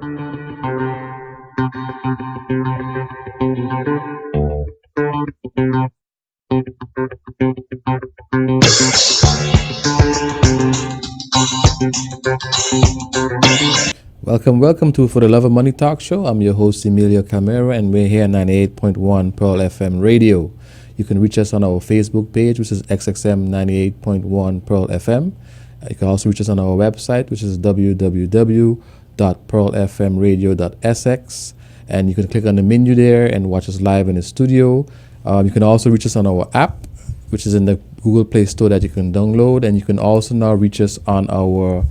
Welcome to For the Love of Money Talk Show. I'm your host, EMILIO, KALMERA, and we're here at 98.1 Pearl FM Radio. You can reach us on our Facebook page, which is XXM 98.1 Pearl FM. You can also reach us on our website, which is www.pearlfmradio.sx. And you can click on the menu there and watch us live in the studio. You can also reach us on our app, which is in the Google Play Store that you can download. And you can also now reach us on our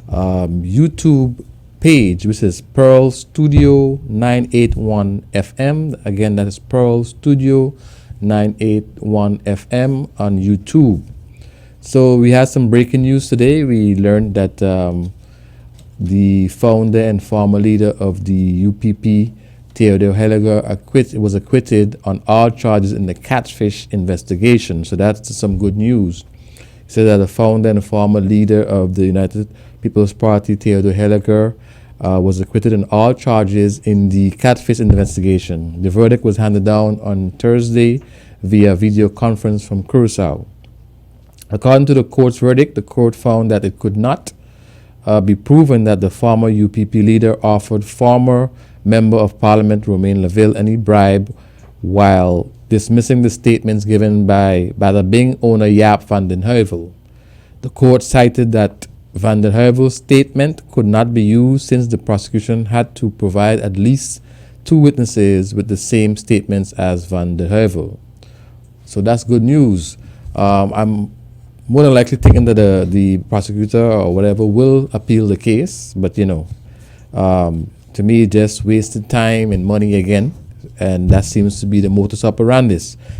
YouTube page, which is Pearl Studio 981 FM. Again, that is Pearl Studio 981 FM on YouTube. So we had some breaking news today. We learned that the founder and former leader of the UPP, Theodore Helliger, was acquitted on all charges in the catfish investigation. So that's some good news. He said that the founder and former leader of the United People's Party, Theodore Helliger, was acquitted on all charges in the catfish investigation. The verdict was handed down on Thursday via video conference from Curacao. According to the court's verdict, the court found that it could not be proven that the former UPP leader offered former Member of Parliament Romain Laville any bribe, while dismissing the statements given by the Bing owner Jaap van den Heuvel. The court cited that Van den Heuvel's statement could not be used since the prosecution had to provide at least two witnesses with the same statements as Van den Heuvel. So that's good news. I'm more than likely thinking that the prosecutor or whatever will appeal the case, but to me, just wasted time and money again, and that seems to be the modus operandi.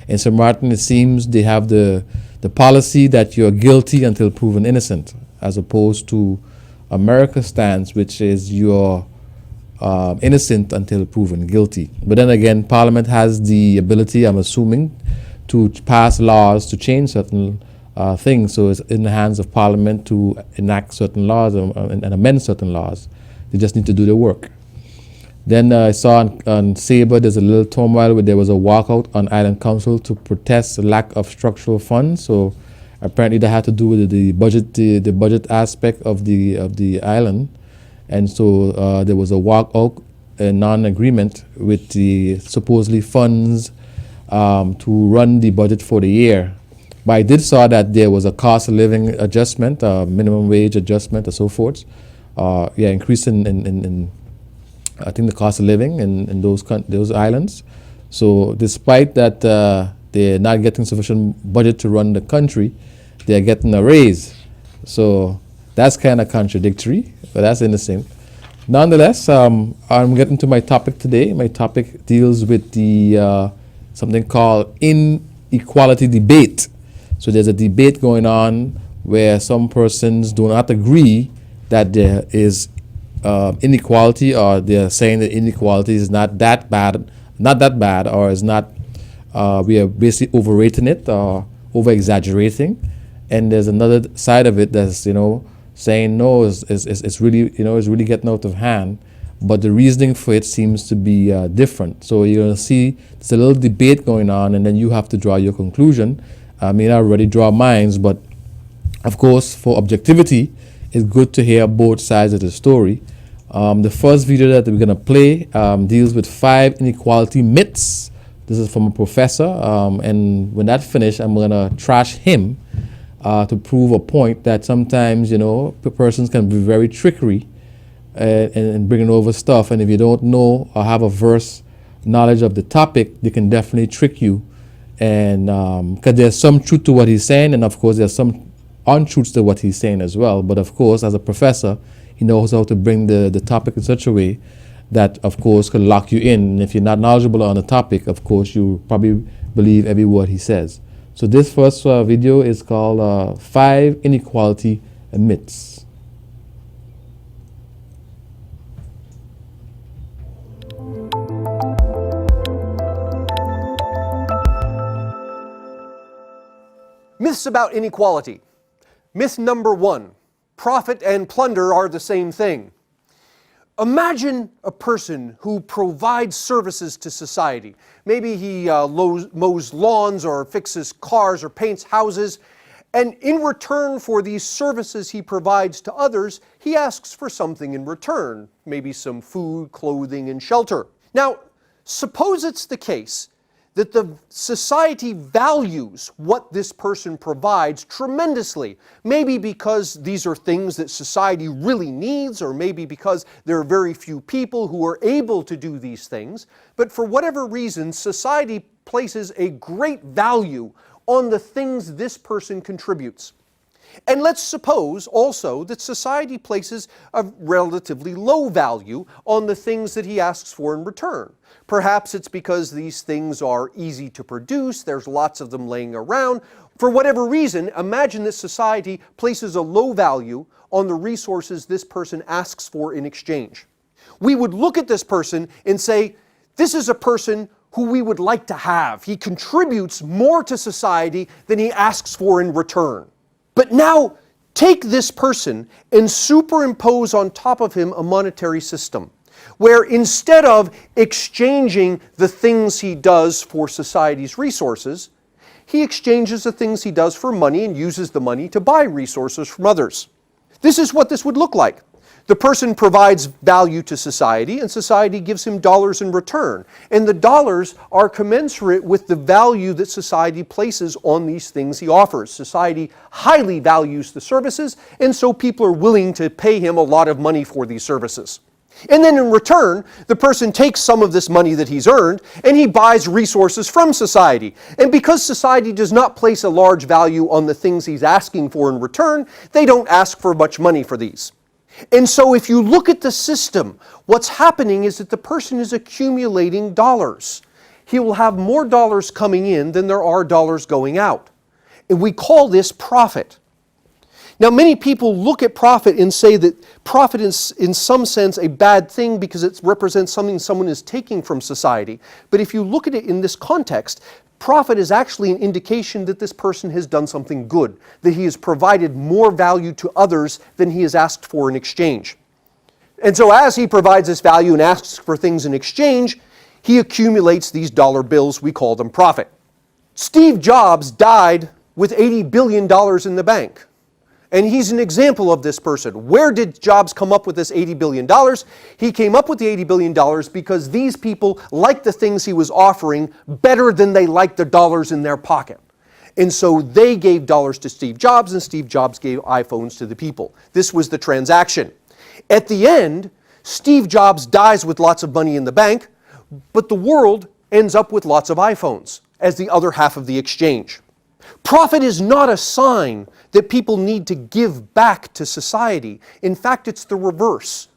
In St. Martin, it seems they have the policy that you're guilty until proven innocent, as opposed to America's stance, which is you're innocent until proven guilty. But then again, Parliament has the ability, I'm assuming, to pass laws to change certain things. So it's in the hands of Parliament to enact certain laws and amend certain laws. They just need to do the work. Then I saw on Sabre there's a little turmoil where there was a walkout on Island Council to protest the lack of structural funds. So apparently that had to do with the budget aspect of the island, and so there was a walkout, a non-agreement with the supposedly funds to run the budget for the year. But I did saw that there was a cost of living adjustment, minimum wage adjustment, and so forth. Increase in I think the cost of living in those islands. So despite that they're not getting sufficient budget to run the country, they're getting a raise. So that's kind of contradictory, but that's interesting. Nonetheless, I'm getting to my topic today. My topic deals with the something called inequality debate. So there's a debate going on where some persons do not agree that there is inequality, or they're saying that inequality is not that bad, or is not, we are basically overrating it or over-exaggerating. And there's another side of it that's, saying no, it's really, it's really getting out of hand. But the reasoning for it seems to be different. So you're going to see there's a little debate going on, and then you have to draw your conclusion. I mean, I already draw mine, but of course, for objectivity, it's good to hear both sides of the story. The first video that we're going to play deals with 5 inequality myths. This is from a professor, and when that's finished, I'm going to trash him to prove a point that sometimes, persons can be very trickery and bringing over stuff. And if you don't know or have a verse knowledge of the topic, they can definitely trick you. And because there's some truth to what he's saying, and of course there's some untruths to what he's saying as well. But of course, as a professor, he knows how to bring the topic in such a way that, of course, could lock you in. And if you're not knowledgeable on the topic, of course, you probably believe every word he says. So this first video is called 5 Inequality Myths. Myths about inequality. Myth number 1, profit and plunder are the same thing. Imagine a person who provides services to society. Maybe he mows lawns or fixes cars or paints houses, and in return for these services he provides to others, he asks for something in return, maybe some food, clothing, and shelter. Now, suppose it's the case that the society values what this person provides tremendously. Maybe because these are things that society really needs, or maybe because there are very few people who are able to do these things. But for whatever reason, society places a great value on the things this person contributes. And let's suppose also that society places a relatively low value on the things that he asks for in return. Perhaps it's because these things are easy to produce, there's lots of them laying around. For whatever reason, imagine that society places a low value on the resources this person asks for in exchange. We would look at this person and say, this is a person who we would like to have. He contributes more to society than he asks for in return. But now, take this person and superimpose on top of him a monetary system, where instead of exchanging the things he does for society's resources, he exchanges the things he does for money and uses the money to buy resources from others. This is what this would look like. The person provides value to society, and society gives him dollars in return. And the dollars are commensurate with the value that society places on these things he offers. Society highly values the services, and so people are willing to pay him a lot of money for these services. And then in return, the person takes some of this money that he's earned and he buys resources from society. And because society does not place a large value on the things he's asking for in return, they don't ask for much money for these. And so if you look at the system, what's happening is that the person is accumulating dollars. He will have more dollars coming in than there are dollars going out. And we call this profit. Now, many people look at profit and say that profit is in some sense a bad thing because it represents something someone is taking from society. But if you look at it in this context, profit is actually an indication that this person has done something good, that he has provided more value to others than he has asked for in exchange. And so as he provides this value and asks for things in exchange, he accumulates these dollar bills. We call them profit. Steve Jobs died with $80 billion in the bank. And he's an example of this person. Where did Jobs come up with this $80 billion? He came up with the $80 billion because these people liked the things he was offering better than they liked the dollars in their pocket. And so they gave dollars to Steve Jobs, and Steve Jobs gave iPhones to the people. This was the transaction. At the end, Steve Jobs dies with lots of money in the bank, but the world ends up with lots of iPhones as the other half of the exchange. Profit is not a sign that people need to give back to society. In fact, it's the reverse.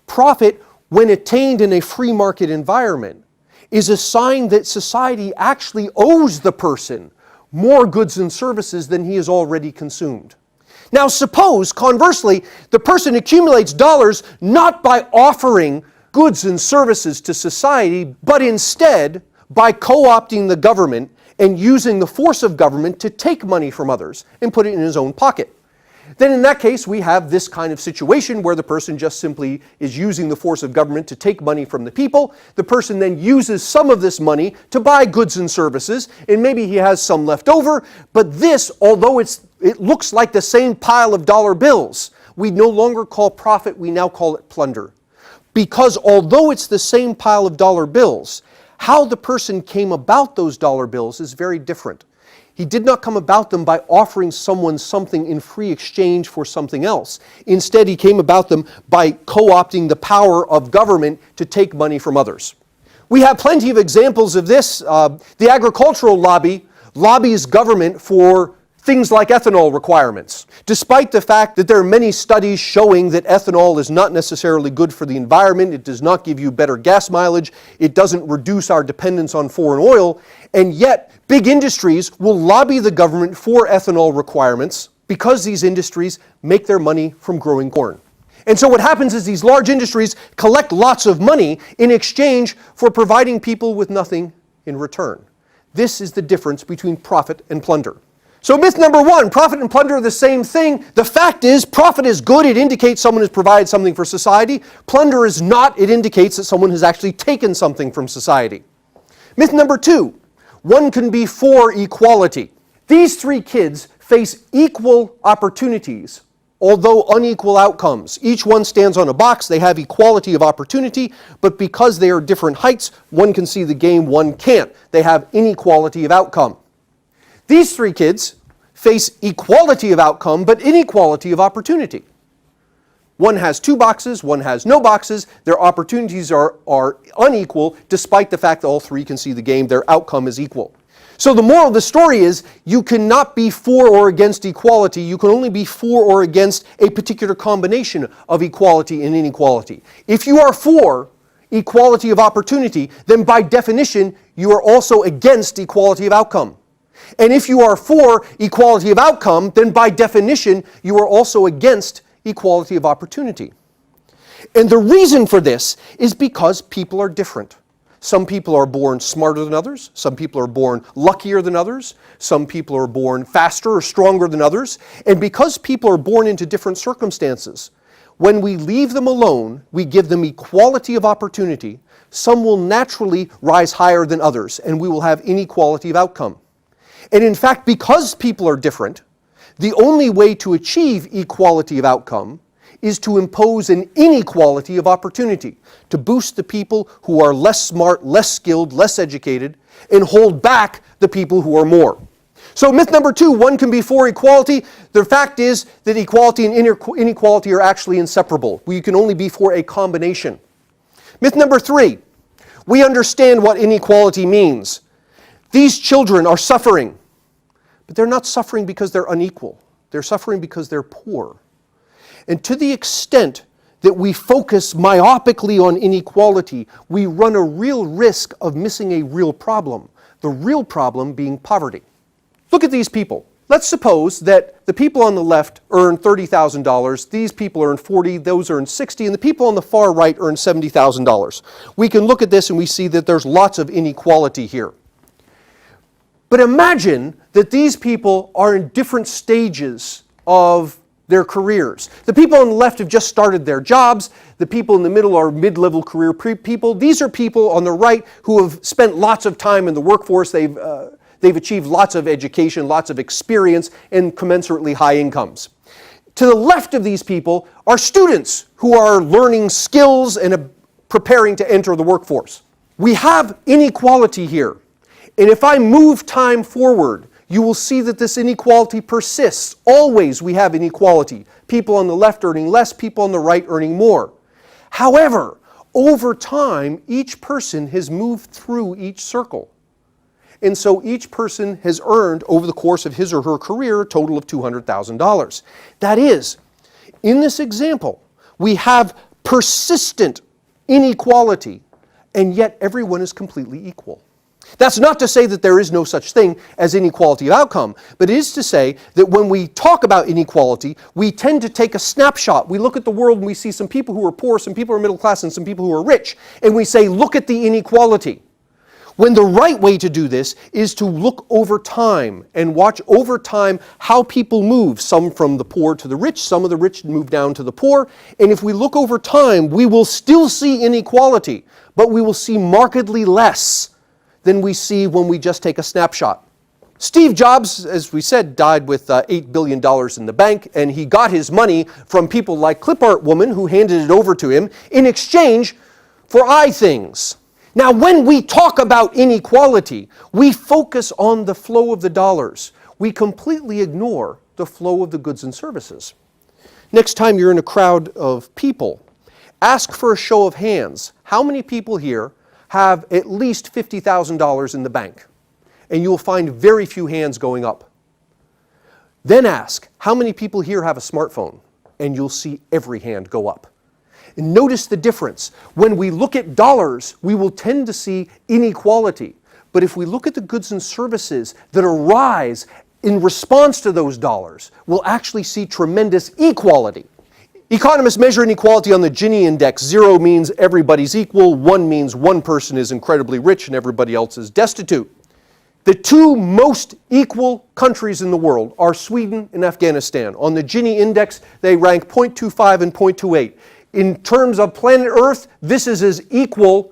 Profit, when attained in a free market environment, is a sign that society actually owes the person more goods and services than he has already consumed. Now suppose, conversely, the person accumulates dollars not by offering goods and services to society, but instead by co-opting the government and using the force of government to take money from others and put it in his own pocket. Then in that case, we have this kind of situation where the person just simply is using the force of government to take money from the people. The person then uses some of this money to buy goods and services, and maybe he has some left over, but this, although it looks like the same pile of dollar bills, we no longer call profit, we now call it plunder. Because although it's the same pile of dollar bills, how the person came about those dollar bills is very different. He did not come about them by offering someone something in free exchange for something else. Instead, he came about them by co-opting the power of government to take money from others. We have plenty of examples of this. The agricultural lobby lobbies government for things like ethanol requirements. Despite the fact that there are many studies showing that ethanol is not necessarily good for the environment, it does not give you better gas mileage, it doesn't reduce our dependence on foreign oil, and yet big industries will lobby the government for ethanol requirements because these industries make their money from growing corn. And so what happens is these large industries collect lots of money in exchange for providing people with nothing in return. This is the difference between profit and plunder. So myth number one, profit and plunder are the same thing. The fact is, profit is good. It indicates someone has provided something for society. Plunder is not. It indicates that someone has actually taken something from society. Myth number two, one can be for equality. These three kids face equal opportunities, although unequal outcomes. Each one stands on a box. They have equality of opportunity, but because they are different heights, one can see the game, one can't. They have inequality of outcome. These three kids face equality of outcome, but inequality of opportunity. One has two boxes, one has no boxes. Their opportunities are unequal, despite the fact that all three can see the game. Their outcome is equal. So the moral of the story is, you cannot be for or against equality. You can only be for or against a particular combination of equality and inequality. If you are for equality of opportunity, then by definition, you are also against equality of outcome. And if you are for equality of outcome, then by definition, you are also against equality of opportunity. And the reason for this is because people are different. Some people are born smarter than others. Some people are born luckier than others. Some people are born faster or stronger than others. And because people are born into different circumstances, when we leave them alone, we give them equality of opportunity. Some will naturally rise higher than others, and we will have inequality of outcome. And in fact, because people are different, the only way to achieve equality of outcome is to impose an inequality of opportunity, to boost the people who are less smart, less skilled, less educated, and hold back the people who are more. So myth number two, one can be for equality. The fact is that equality and inequality are actually inseparable. We can only be for a combination. Myth number three, we understand what inequality means. These children are suffering, but they're not suffering because they're unequal. They're suffering because they're poor. And to the extent that we focus myopically on inequality, we run a real risk of missing a real problem, the real problem being poverty. Look at these people. Let's suppose that the people on the left earn $30,000, these people earn $40,000, those earn $60,000, and the people on the far right earn $70,000. We can look at this and we see that there's lots of inequality here. But imagine that these people are in different stages of their careers. The people on the left have just started their jobs. The people in the middle are mid-level career people. These are people on the right who have spent lots of time in the workforce. They've achieved lots of education, lots of experience, and commensurately high incomes. To the left of these people are students who are learning skills and preparing to enter the workforce. We have inequality here. And if I move time forward, you will see that this inequality persists. Always we have inequality. People on the left earning less, people on the right earning more. However, over time, each person has moved through each circle. And so each person has earned, over the course of his or her career, a total of $200,000. That is, in this example, we have persistent inequality, and yet everyone is completely equal. That's not to say that there is no such thing as inequality of outcome, but it is to say that when we talk about inequality, we tend to take a snapshot. We look at the world and we see some people who are poor, some people who are middle class, and some people who are rich, and we say, look at the inequality. When the right way to do this is to look over time and watch over time how people move, some from the poor to the rich, some of the rich move down to the poor, and if we look over time, we will still see inequality, but we will see markedly less than we see when we just take a snapshot. Steve Jobs, as we said, died with $8 billion in the bank, and he got his money from people like Clip Art Woman, who handed it over to him in exchange for things. Now, when we talk about inequality, we focus on the flow of the dollars. We completely ignore the flow of the goods and services. Next time you're in a crowd of people, ask for a show of hands. How many people here have at least $50,000 in the bank? And you'll find very few hands going up. Then ask, how many people here have a smartphone? And you'll see every hand go up. And notice the difference. When we look at dollars, we will tend to see inequality. But if we look at the goods and services that arise in response to those dollars, we'll actually see tremendous equality. Economists measure inequality on the Gini index. 0 means everybody's equal. 1 means one person is incredibly rich and everybody else is destitute. The two most equal countries in the world are Sweden and Afghanistan. On the Gini index, they rank 0.25 and 0.28. In terms of planet Earth, this is as equal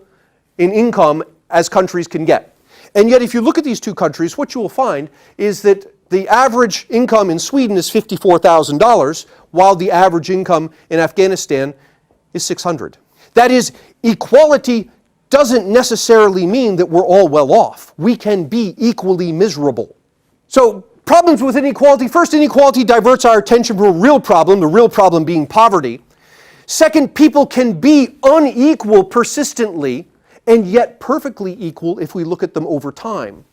in income as countries can get. And yet, if you look at these two countries, what you will find is that the average income in Sweden is $54,000, while the average income in Afghanistan is $600. That is, equality doesn't necessarily mean that we're all well off. We can be equally miserable. So, problems with inequality. First, inequality diverts our attention from a real problem, the real problem being poverty. Second, people can be unequal persistently and yet perfectly equal if we look at them over time.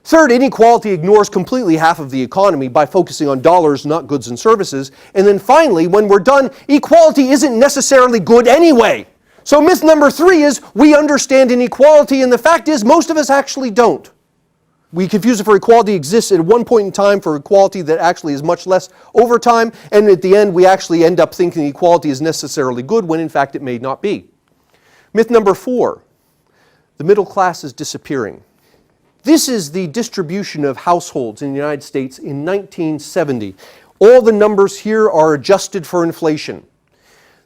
Third, inequality ignores completely half of the economy by focusing on dollars, not goods and services. And then finally, when we're done, equality isn't necessarily good anyway. So myth number 3 is we understand inequality, and the fact is most of us actually don't. We confuse it for equality exists at one point in time for equality that actually is much less over time, and at the end we actually end up thinking equality is necessarily good when in fact it may not be. Myth number 4, the middle class is disappearing. This is the distribution of households in the United States in 1970. All the numbers here are adjusted for inflation.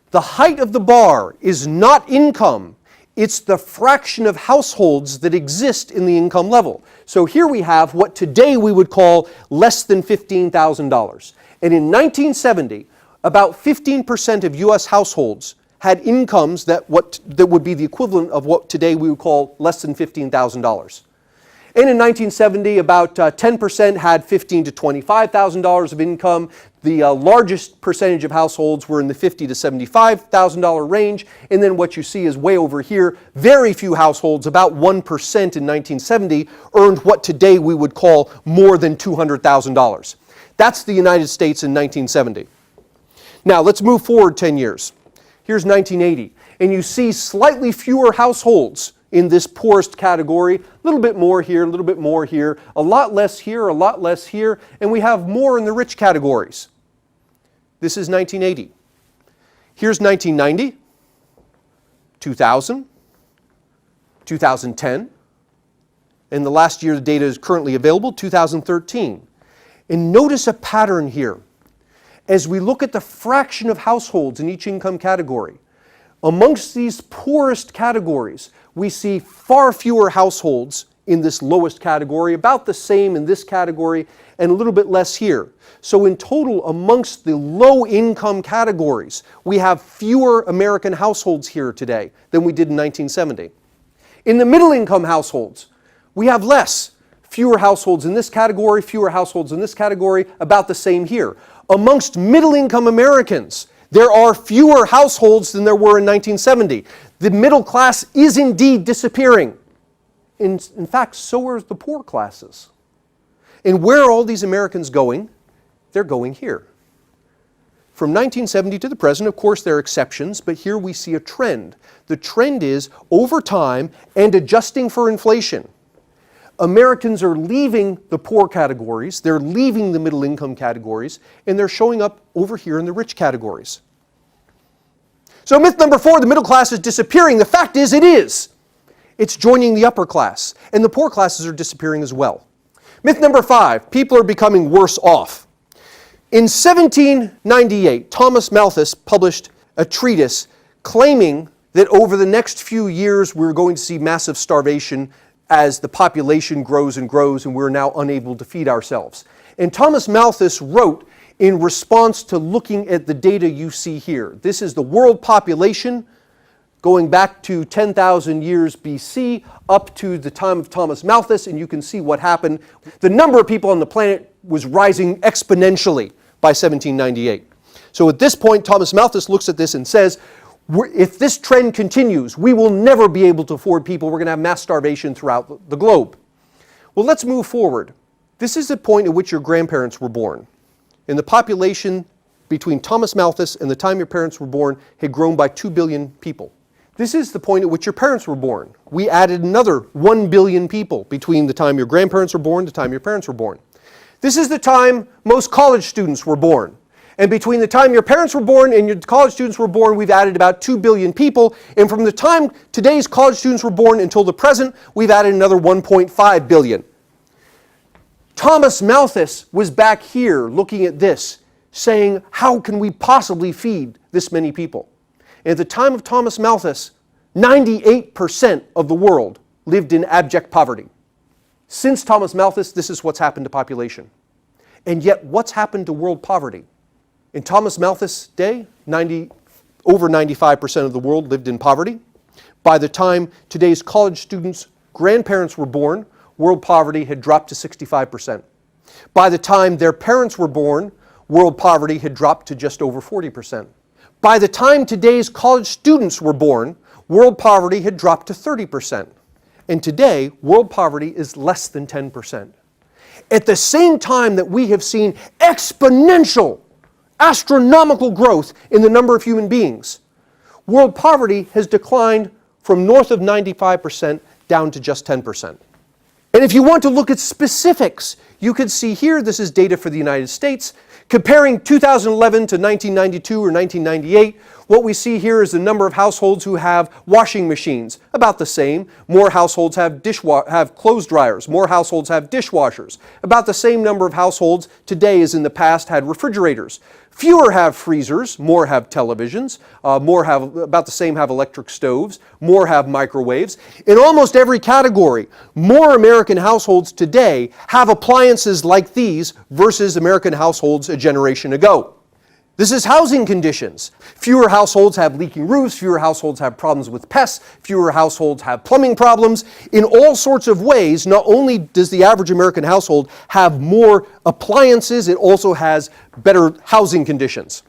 The height of the bar is not income, it's the fraction of households that exist in the income level. So here we have what today we would call less than $15,000. And in 1970, about 15% of US households had incomes that would be the equivalent of what today we would call less than $15,000. And in 1970, about 10% had $15,000 to $25,000 of income. The largest percentage of households were in the $50,000 to $75,000 range. And then what you see is way over here, very few households, about 1% in 1970, earned what today we would call more than $200,000. That's the United States in 1970. Now let's move forward 10 years. Here's 1980. And you see slightly fewer households in this poorest category, a little bit more here, a little bit more here, a lot less here, a lot less here, and we have more in the rich categories. This is 1980. Here's 1990, 2000, 2010, and the last year the data is currently available, 2013. And notice a pattern here. As we look at the fraction of households in each income category, amongst these poorest categories, we see far fewer households in this lowest category, about the same in this category, and a little bit less here. So in total, amongst the low-income categories, we have fewer American households here today than we did in 1970. In the middle-income households, we have less. Fewer households in this category, fewer households in this category, about the same here. Amongst middle-income Americans, there are fewer households than there were in 1970. The middle class is indeed disappearing. In fact, so are the poor classes. And where are all these Americans going? They're going here. From 1970 to the present, of course, there are exceptions, but here we see a trend. The trend is, over time and adjusting for inflation, Americans are leaving the poor categories, they're leaving the middle income categories, and they're showing up over here in the rich categories. So myth number 4, the middle class is disappearing. The fact is, it is. It's joining the upper class, and the poor classes are disappearing as well. Myth number 5, people are becoming worse off. In 1798, Thomas Malthus published a treatise claiming that over the next few years we're going to see massive starvation as the population grows and grows and we're now unable to feed ourselves. And Thomas Malthus wrote in response to looking at the data you see here. This is the world population going back to 10,000 years BC up to the time of Thomas Malthus, and you can see what happened. The number of people on the planet was rising exponentially by 1798. So at this point, Thomas Malthus looks at this and says, if this trend continues, we will never be able to afford people. We're going to have mass starvation throughout the globe. Well, let's move forward. This is the point at which your grandparents were born. And the population between Thomas Malthus and the time your parents were born had grown by 2 billion people. This is the point at which your parents were born. We added another 1 billion people between the time your grandparents were born and the time your parents were born. This is the time most college students were born. And between the time your parents were born and your college students were born, we've added about 2 billion people. And from the time today's college students were born until the present, we've added another 1.5 billion. Thomas Malthus was back here looking at this, saying, how can we possibly feed this many people? And at the time of Thomas Malthus, 98% of the world lived in abject poverty. Since Thomas Malthus, this is what's happened to population. And yet, what's happened to world poverty? In Thomas Malthus' day, over 95% of the world lived in poverty. By the time today's college students' grandparents were born, world poverty had dropped to 65%. By the time their parents were born, world poverty had dropped to just over 40%. By the time today's college students were born, world poverty had dropped to 30%. And today, world poverty is less than 10%. At the same time that we have seen exponential, astronomical growth in the number of human beings, world poverty has declined from north of 95% down to just 10%. And if you want to look at specifics, you can see here, this is data for the United States, comparing 2011 to 1992 or 1998, what we see here is the number of households who have washing machines, about the same. More households have clothes dryers. More households have dishwashers. About the same number of households today as in the past had refrigerators. Fewer have freezers, more have televisions, about the same have electric stoves, more have microwaves. In almost every category, more American households today have appliances like these versus American households a generation ago. This is housing conditions. Fewer households have leaking roofs, fewer households have problems with pests, fewer households have plumbing problems. In all sorts of ways, not only does the average American household have more appliances, it also has better housing conditions.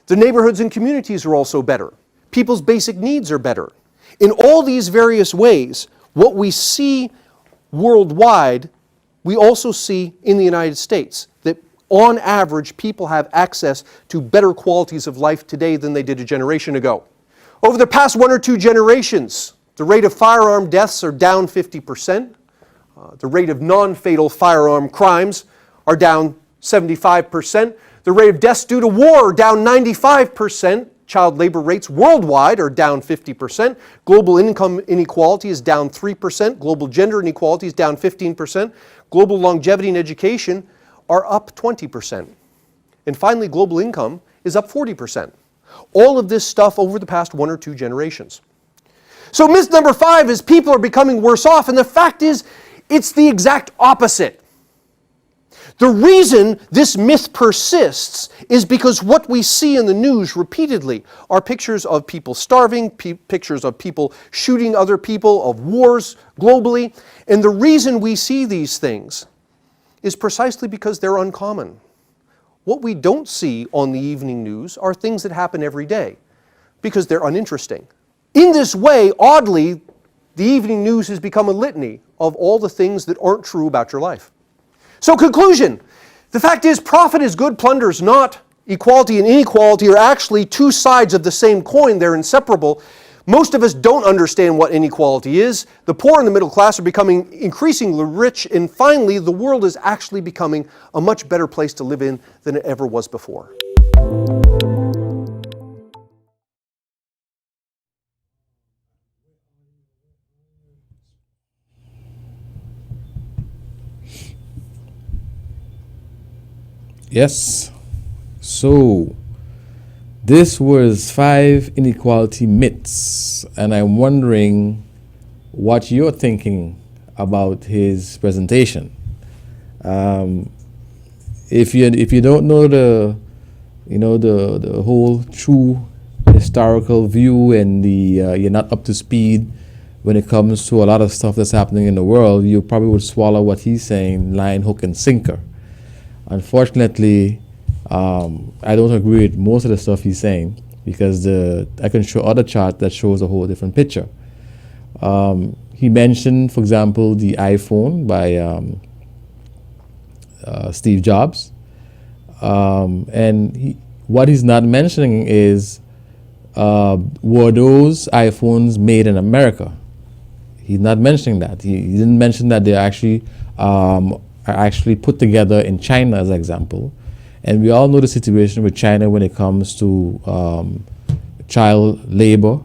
The neighborhoods and communities are also better. People's basic needs are better. In all these various ways, what we see worldwide, we also see in the United States, that on average, people have access to better qualities of life today than they did a generation ago. Over the past 1 or 2 generations, the rate of firearm deaths are down 50%. The rate of non-fatal firearm crimes are down 75%. The rate of deaths due to war are down 95%. Child labor rates worldwide are down 50%. Global income inequality is down 3%. Global gender inequality is down 15%. Global longevity and education are up 20%. And finally, global income is up 40%. All of this stuff over the past 1 or 2 generations. So myth number 5 is people are becoming worse off, and the fact is, it's the exact opposite. The reason this myth persists is because what we see in the news repeatedly are pictures of people starving, pictures of people shooting other people, of wars globally, and the reason we see these things is precisely because they're uncommon. What we don't see on the evening news are things that happen every day, because they're uninteresting. In this way, oddly, the evening news has become a litany of all the things that aren't true about your life. So conclusion, the fact is profit is good, plunder is not. Equality and inequality are actually 2 sides of the same coin, they're inseparable. Most of us don't understand what inequality is. The poor and the middle class are becoming increasingly rich, and finally, the world is actually becoming a much better place to live in than it ever was before. Yes. So, this was 5 inequality myths, and I'm wondering what you're thinking about his presentation. If you don't know the whole true historical view, and you're not up to speed when it comes to a lot of stuff that's happening in the world, you probably would swallow what he's saying line, hook, and sinker. Unfortunately, I don't agree with most of the stuff he's saying, because I can show other charts that shows a whole different picture. He mentioned, for example, the iPhone by Steve Jobs. And what he's not mentioning is, were those iPhones made in America? He's not mentioning that. He didn't mention that they are actually put together in China, as an example. And we all know the situation with China when it comes to child labor,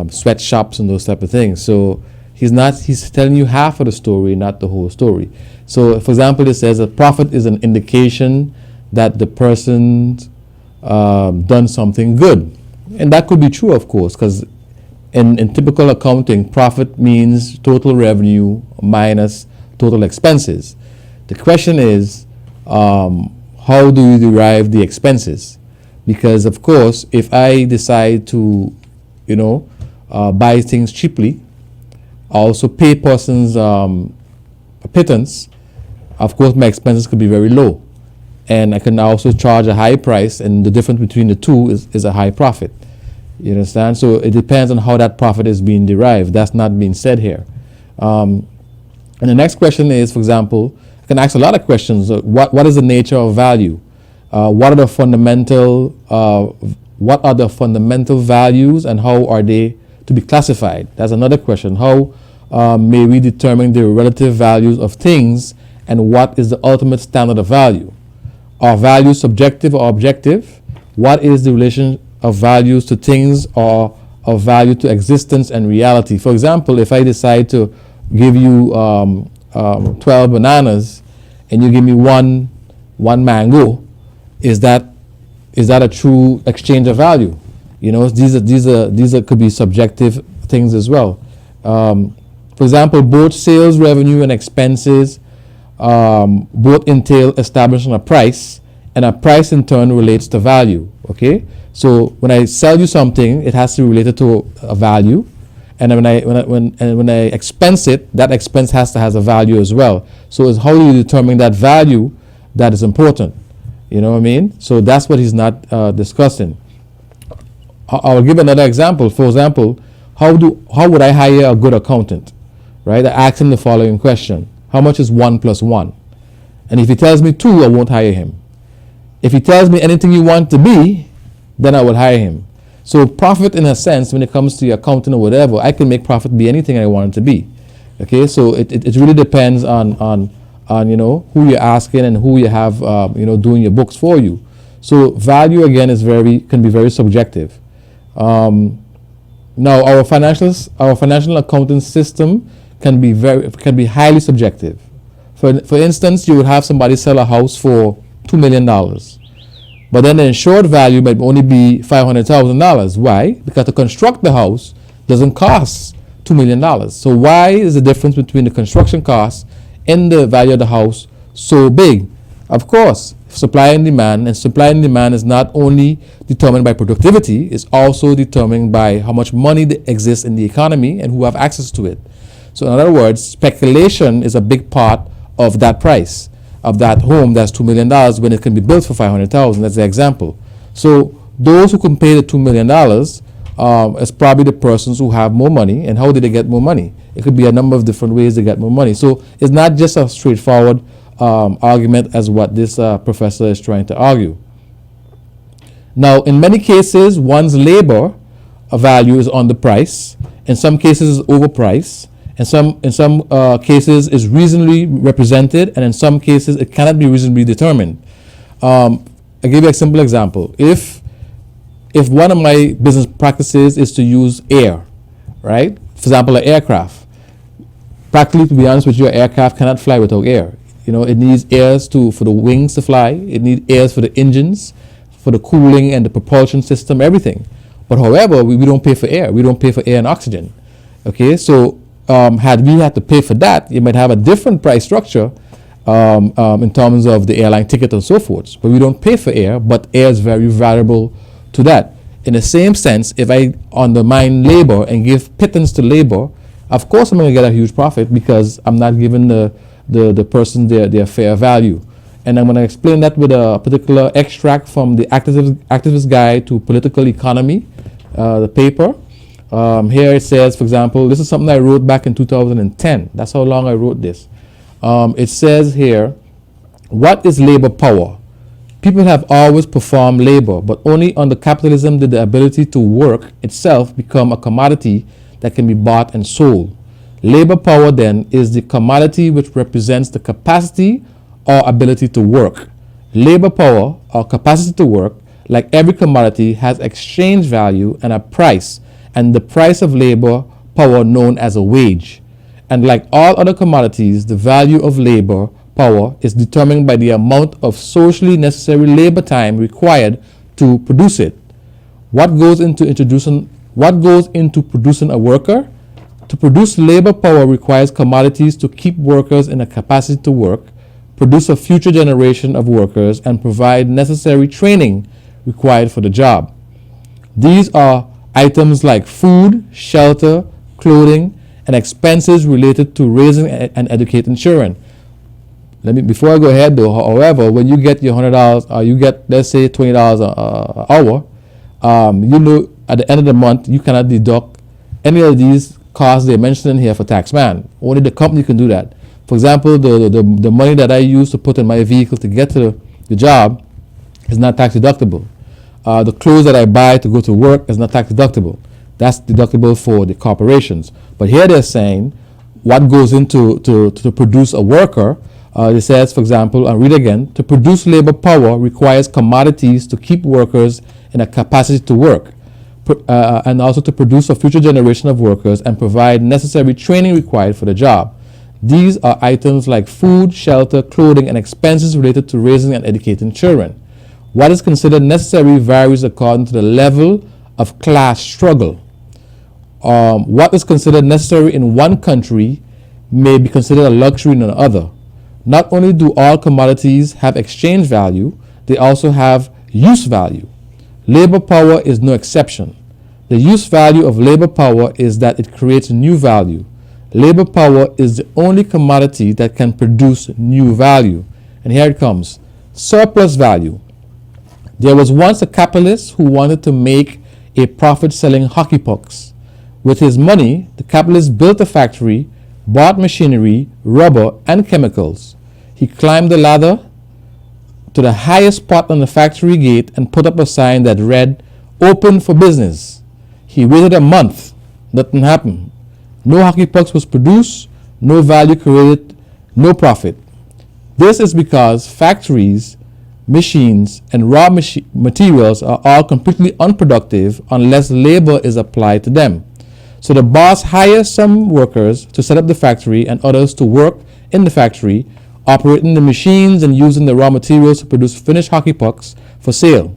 sweatshops, and those type of things. So He's telling you half of the story, not the whole story. So, for example, it says a profit is an indication that the person's done something good. And that could be true, of course, because in typical accounting, profit means total revenue minus total expenses. The question is, how do you derive the expenses? Because, of course, if I decide to, buy things cheaply, also pay persons a pittance, of course, my expenses could be very low. And I can also charge a high price, and the difference between the two is a high profit. You understand? So it depends on how that profit is being derived. That's not being said here. And the next question is, for example, I can ask a lot of questions. What is the nature of value? What are the fundamental values, and how are they to be classified? That's another question. How may we determine the relative values of things, and what is the ultimate standard of value? Are values subjective or objective? What is the relation of values to things, or of value to existence and reality? For example, if I decide to give you 12 bananas and you give me one mango, is that a true exchange of value? These could be subjective things as well. For example, both sales revenue and expenses both entail establishing a price, and a price in turn relates to value. Okay, so when I sell you something, it has to be related to a value, and when I expense it, that expense has to have a value as well. So it's how do you determine that value that is important? You know what I mean? So that's what he's not discussing. I'll give another example. For example, how would I hire a good accountant? Right? I ask him the following question: how much is 1 + 1? And if he tells me 2, I won't hire him. If he tells me anything you want to be, then I will hire him. So profit, in a sense, when it comes to your accounting or whatever, I can make profit be anything I want it to be. Okay, so it really depends on who you're asking and who you have doing your books for you. So value again can be very subjective. Now our financial accounting system can be highly subjective. For instance, you would have somebody sell a house for $2 million, but then the insured value might only be $500,000. Why? Because to construct the house doesn't cost $2 million. So why is the difference between the construction cost and the value of the house so big? Of course, supply and demand is not only determined by productivity, it's also determined by how much money exists in the economy and who have access to it. So in other words, speculation is a big part of that price of that home that's $2 million when it can be built for $500,000. That's the example. So those who can pay the $2 million is probably the persons who have more money. And how did they get more money? It could be a number of different ways to get more money. So it's not just a straightforward argument as what this professor is trying to argue. Now, in many cases, one's labor value is on the price. In some cases, it's overpriced. In some cases, is reasonably represented, and in some cases, it cannot be reasonably determined. I'll give you a simple example. If one of my business practices is to use air, right? For example, an aircraft. Practically, to be honest with you, an aircraft cannot fly without air. It needs airs for the wings to fly. It needs airs for the engines, for the cooling and the propulsion system, everything. But however, we don't pay for air. We don't pay for air and oxygen. Okay, so had we had to pay for that, you might have a different price structure in terms of the airline ticket and so forth. But we don't pay for air, but air is very valuable to that. In the same sense, if I undermine labor and give pittance to labor, of course I'm going to get a huge profit because I'm not giving the person their fair value. And I'm going to explain that with a particular extract from the Activist Guide to Political Economy, the paper. Here it says, for example, this is something I wrote back in 2010. That's how long I wrote this. It says here, what is labor power? People have always performed labor, but only under capitalism did the ability to work itself become a commodity that can be bought and sold. Labor power, then, is the commodity which represents the capacity or ability to work. Labor power or capacity to work, like every commodity, has exchange value and a price, and the price of labor power known as a wage. And like all other commodities, the value of labor power is determined by the amount of socially necessary labor time required to produce it. What goes into producing a worker? To produce labor power requires commodities to keep workers in a capacity to work, produce a future generation of workers, and provide necessary training required for the job. These are items like food, shelter, clothing, and expenses related to raising and educating children. Before I go ahead though, however, when you get your $100, or you get, let's say, $20 an hour, at the end of the month, you cannot deduct any of these costs they're mentioning here for tax man. Only the company can do that. For example, the money that I use to put in my vehicle to get to the job is not tax deductible. The clothes that I buy to go to work is not tax deductible. That's deductible for the corporations. But here they're saying what goes into to produce a worker. It says, for example, I'll read again, to produce labor power requires commodities to keep workers in a capacity to work, and also to produce a future generation of workers and provide necessary training required for the job. These are items like food, shelter, clothing, and expenses related to raising and educating children. What is considered necessary varies according to the level of class struggle. What is considered necessary in one country may be considered a luxury in another. Not only do all commodities have exchange value, they also have use value. Labor power is no exception. The use value of labor power is that it creates new value. Labor power is the only commodity that can produce new value. And here it comes. Surplus value. There was once a capitalist who wanted to make a profit selling hockey pucks. With his money, the capitalist built a factory, bought machinery, rubber, and chemicals. He climbed the ladder to the highest spot on the factory gate and put up a sign that read, "Open for business." He waited a month. Nothing happened. No hockey pucks was produced, no value created, no profit. This is because factories, machines, and raw materials are all completely unproductive unless labor is applied to them. So the boss hires some workers to set up the factory and others to work in the factory, operating the machines and using the raw materials to produce finished hockey pucks for sale.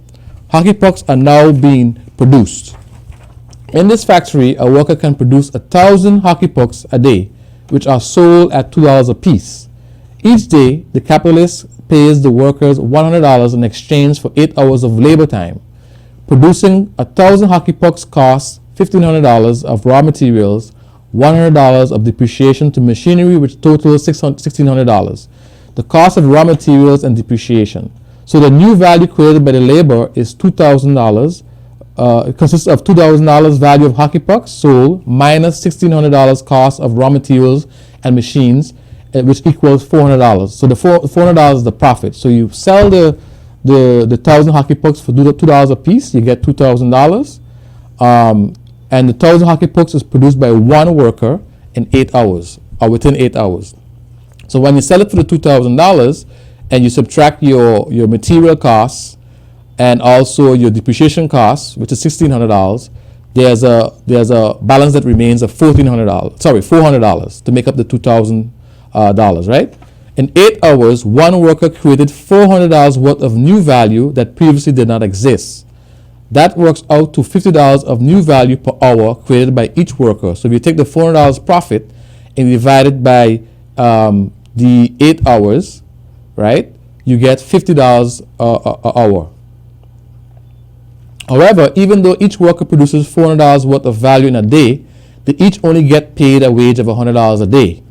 Hockey pucks are now being produced. In this factory, a worker can produce 1,000 hockey pucks a day, which are sold at $2 a piece. Each day, the capitalist pays the workers $100 in exchange for 8 hours of labor time. Producing 1,000 hockey pucks costs $1,500 of raw materials, $100 of depreciation to machinery, which totals $1,600. The cost of raw materials and depreciation. So the new value created by the labor is $2,000. It consists of $2,000 value of hockey pucks sold minus $1,600 cost of raw materials and machines, which equals $400. So the $400 is the profit. So you sell the 1,000 hockey pucks for $2 a piece, you get $2,000. And the 1,000 hockey pucks is produced by one worker in 8 hours, or within 8 hours. So when you sell it for the $2,000 and you subtract your material costs and also your depreciation costs, which is $1,600, there's a balance that remains of $400 to make up the $2,000, right? In 8 hours, one worker created $400 worth of new value that previously did not exist. That works out to $50 of new value per hour created by each worker. So if you take the $400 profit and divide it by the 8 hours, right, you get $50 an hour. However, even though each worker produces $400 worth of value in a day, they each only get paid a wage of $100 a day.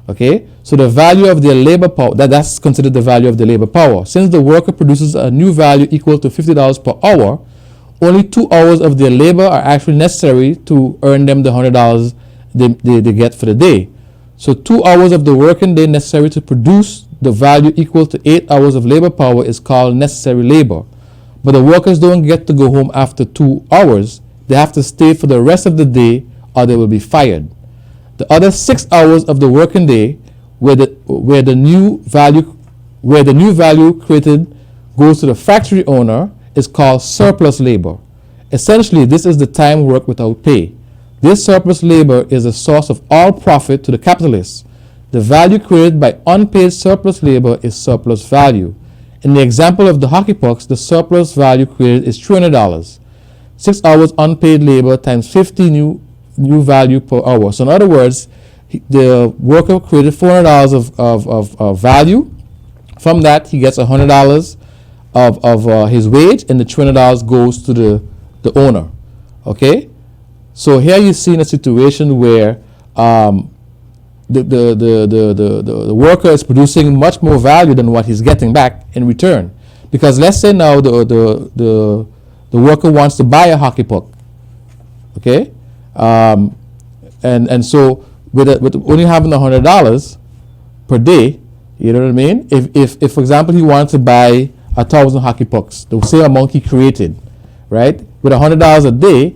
Okay, so the value of their labor power, that's considered the value of the labor power. Since the worker produces a new value equal to $50 per hour, only 2 hours of their labor are actually necessary to earn them the $100 they get for the day. So 2 hours of the working day necessary to produce the value equal to 8 hours of labor power is called necessary labor. But the workers don't get to go home after 2 hours. They have to stay for the rest of the day or they will be fired. The other 6 hours of the working day where the new value created goes to the factory owner is called surplus labor. Essentially, this is the time worked without pay. This surplus labor is the source of all profit to the capitalists. The value created by unpaid surplus labor is surplus value. In the example of the hockey pucks, the surplus value created is $300. 6 hours unpaid labor times 50 new value per hour. So in other words, the worker created $400 of value. From that, he gets $100 of his wage, and the $200 goes to the owner. Okay? So here you see in a situation where the worker is producing much more value than what he's getting back in return. Because let's say now the worker wants to buy a hockey puck. Okay? And so with only having $100 per day, you know what I mean? If for example he wants to buy 1,000 hockey pucks, the same amount he created, right? With $100 a day,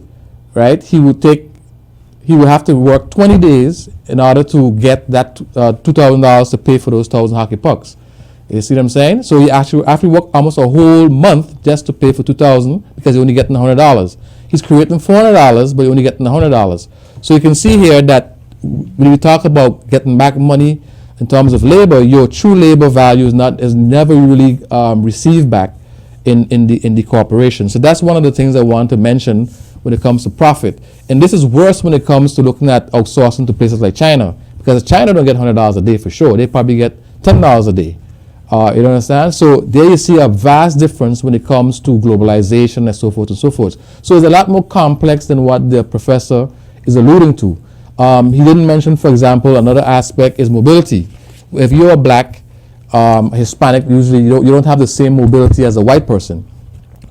right? He would have to work 20 days in order to get that $2,000 to pay for those 1,000 hockey pucks. You see what I'm saying? So he actually worked almost a whole month just to pay for $2,000 because he's only getting $100. He's creating $400, but he's only getting $100. So you can see here that when we talk about getting back money in terms of labor, your true labor value is never really received back in the corporation. So that's one of the things I want to mention when it comes to profit. And this is worse when it comes to looking at outsourcing to places like China, because China don't get $100 a day for sure. They probably get $10 a day. You understand? So there you see a vast difference when it comes to globalization and so forth and so forth. So it's a lot more complex than what the professor is alluding to. He didn't mention, for example, another aspect is mobility. If you're a black, Hispanic, usually you don't have the same mobility as a white person.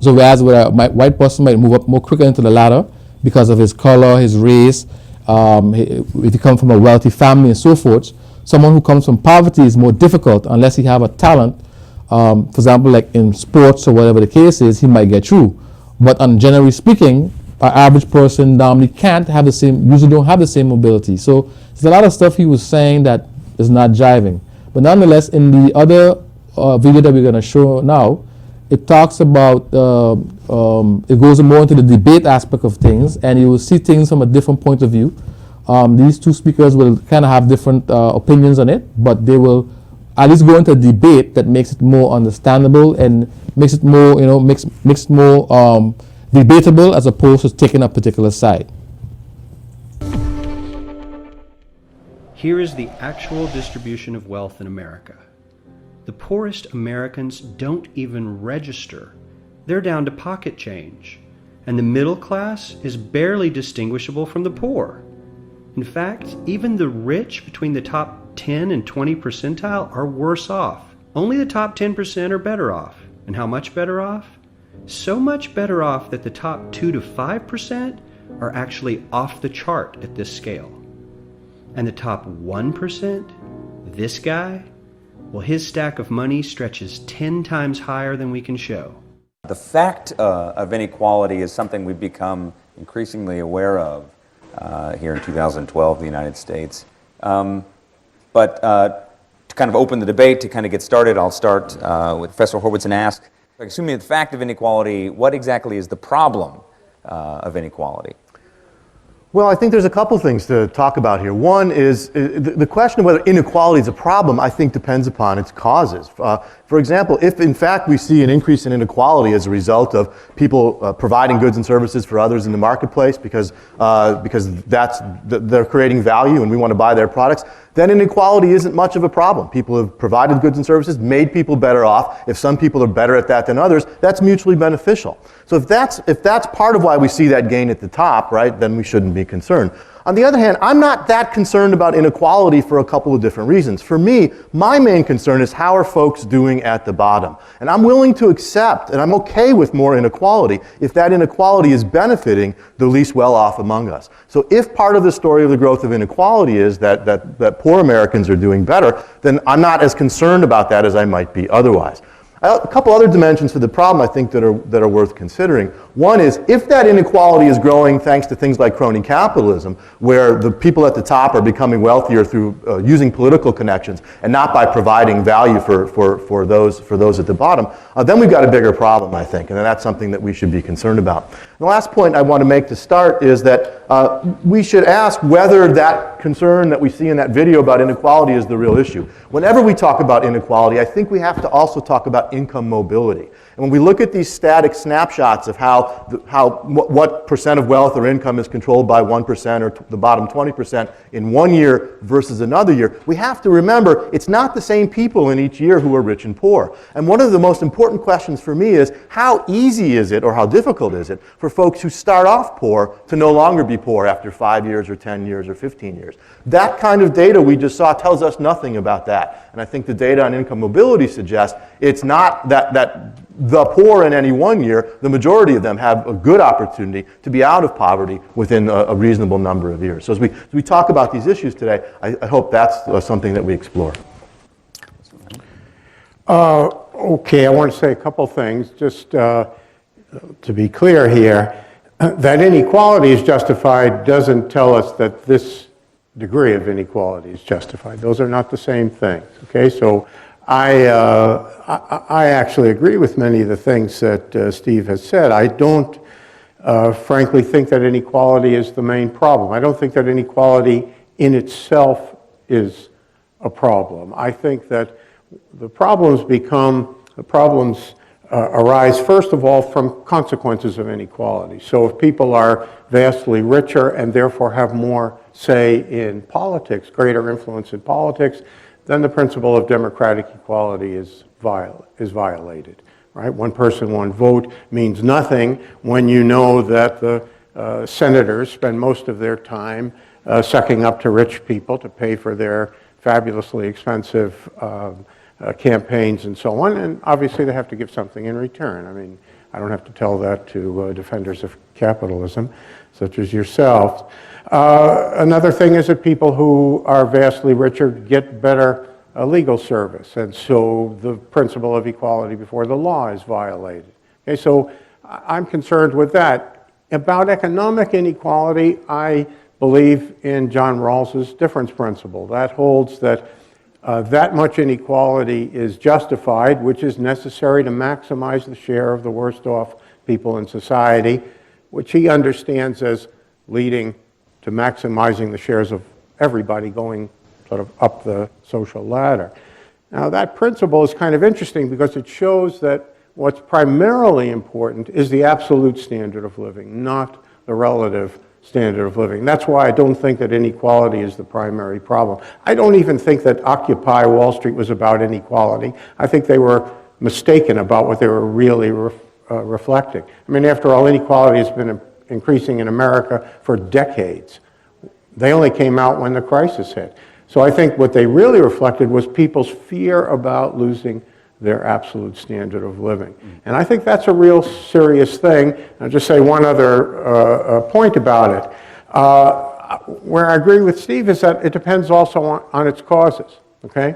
So whereas a white person might move up more quicker into the ladder because of his color, his race, if you come from a wealthy family and so forth, someone who comes from poverty is more difficult unless he have a talent. For example, like in sports or whatever the case is, he might get through. But generally speaking, our average person normally usually don't have the same mobility. So there's a lot of stuff he was saying that is not jiving. But nonetheless, in the other video that we're going to show now, it talks about, it goes more into the debate aspect of things, and you will see things from a different point of view. These two speakers will kind of have different opinions on it, but they will at least go into a debate that makes it more understandable and makes it more, makes it more debatable as opposed to taking a particular side. Here is the actual distribution of wealth in America. The poorest Americans don't even register. They're down to pocket change. And the middle class is barely distinguishable from the poor. In fact, even the rich between the top 10 and 20 percentile are worse off. Only the top 10% are better off. And how much better off? So much better off that the top 2 to 5% are actually off the chart at this scale. And the top 1%, this guy, well, his stack of money stretches 10 times higher than we can show. The fact of inequality is something we've become increasingly aware of here in 2012 in the United States. But to kind of open the debate, to kind of get started, I'll start with Professor Horwitz and ask, assuming the fact of inequality, what exactly is the problem of inequality? Well, I think there's a couple things to talk about here. One is the question of whether inequality is a problem, I think, depends upon its causes. For example, if in fact we see an increase in inequality as a result of people providing goods and services for others in the marketplace because they're creating value and we want to buy their products, then inequality isn't much of a problem. People have provided goods and services, made people better off. If some people are better at that than others, that's mutually beneficial. So if that's part of why we see that gain at the top, right, then we shouldn't be concerned. On the other hand, I'm not that concerned about inequality for a couple of different reasons. For me, my main concern is how are folks doing at the bottom? And I'm willing to accept, and I'm okay with more inequality, if that inequality is benefiting the least well-off among us. So if part of the story of the growth of inequality is that poor Americans are doing better, then I'm not as concerned about that as I might be otherwise. A couple other dimensions to the problem I think that are worth considering. One is, if that inequality is growing thanks to things like crony capitalism, where the people at the top are becoming wealthier through using political connections and not by providing value for those at the bottom, then we've got a bigger problem, I think, and that's something that we should be concerned about. The last point I want to make to start is that we should ask whether that concern that we see in that video about inequality is the real issue. Whenever we talk about inequality, I think we have to also talk about income mobility. And when we look at these static snapshots of what percent of wealth or income is controlled by 1% or the bottom 20% in one year versus another year, we have to remember it's not the same people in each year who are rich and poor. And one of the most important questions for me is, how easy is it or how difficult is it for folks who start off poor to no longer be poor after 5 years or 10 years or 15 years? That kind of data we just saw tells us nothing about that. And I think the data on income mobility suggests it's not that the poor in any one year, the majority of them have a good opportunity to be out of poverty within a reasonable number of years. So as we talk about these issues today, I hope that's something that we explore. Okay, I want to say a couple things, just to be clear here. That inequality is justified doesn't tell us that this degree of inequality is justified. Those are not the same things, okay? So I actually agree with many of the things that Steve has said. I don't, frankly, think that inequality is the main problem. I don't think that inequality in itself is a problem. I think that the problems arise, first of all, from consequences of inequality. So if people are vastly richer and therefore have more say in politics, greater influence in politics, then the principle of democratic equality is violated, right? One person, one vote means nothing when you know that the senators spend most of their time sucking up to rich people to pay for their fabulously expensive campaigns and so on, and obviously they have to give something in return. I mean, I don't have to tell that to defenders of capitalism, such as yourselves. Another thing is that people who are vastly richer get better legal service, and so the principle of equality before the law is violated. Okay, so I'm concerned with that. About economic inequality, I believe in John Rawls's difference principle. That holds that that much inequality is justified, which is necessary to maximize the share of the worst off people in society, which he understands as leading to maximizing the shares of everybody going sort of up the social ladder. Now that principle is kind of interesting because it shows that what's primarily important is the absolute standard of living, not the relative standard of living. That's why I don't think that inequality is the primary problem. I don't even think that Occupy Wall Street was about inequality. I think they were mistaken about what they were really reflecting. I mean, after all, inequality has been increasing in America for decades. They only came out when the crisis hit. So I think what they really reflected was people's fear about losing their absolute standard of living. And I think that's a real serious thing. I'll just say one other point about it. Where I agree with Steve is that it depends also on its causes, okay?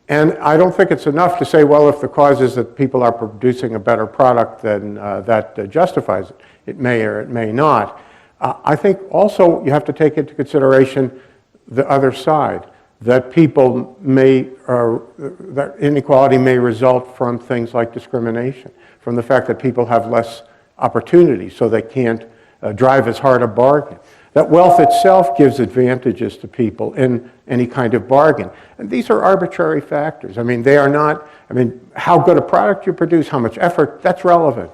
And I don't think it's enough to say, well, if the cause is that people are producing a better product, then that justifies it. It may or it may not. I think also you have to take into consideration the other side, that people may, that inequality may result from things like discrimination, from the fact that people have less opportunity, so they can't drive as hard a bargain. That wealth itself gives advantages to people in any kind of bargain. And these are arbitrary factors. I mean, they are not, I mean, how good a product you produce, how much effort, that's relevant.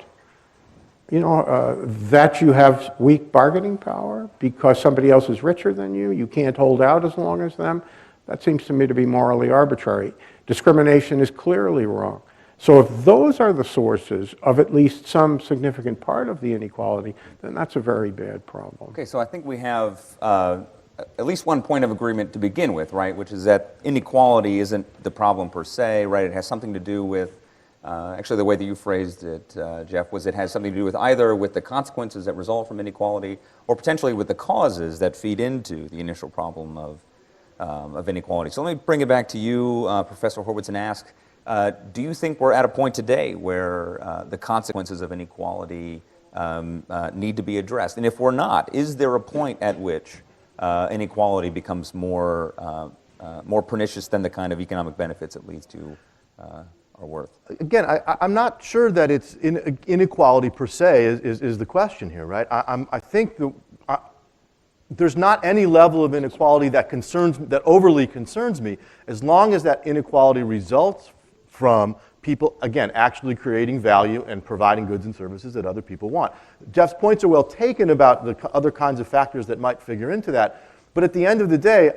You know, that you have weak bargaining power because somebody else is richer than you can't hold out as long as them, that seems to me to be morally arbitrary. Discrimination is clearly wrong. So if those are the sources of at least some significant part of the inequality, then that's a very bad problem. Okay, so I think we have at least one point of agreement to begin with, right, which is that inequality isn't the problem per se, right? It has something to do with, actually the way that you phrased it, Jeff, was it has something to do with either with the consequences that result from inequality or potentially with the causes that feed into the initial problem of inequality. So let me bring it back to you, Professor Horwitz, and ask, Do you think we're at a point today where the consequences of inequality need to be addressed? And if we're not, is there a point at which inequality becomes more pernicious than the kind of economic benefits it leads to are worth? Again, I'm not sure that it's inequality per se is the question here, right? I think there's not any level of inequality that overly concerns me, as long as that inequality results from people, again, actually creating value and providing goods and services that other people want. Jeff's points are well taken about the other kinds of factors that might figure into that. But at the end of the day,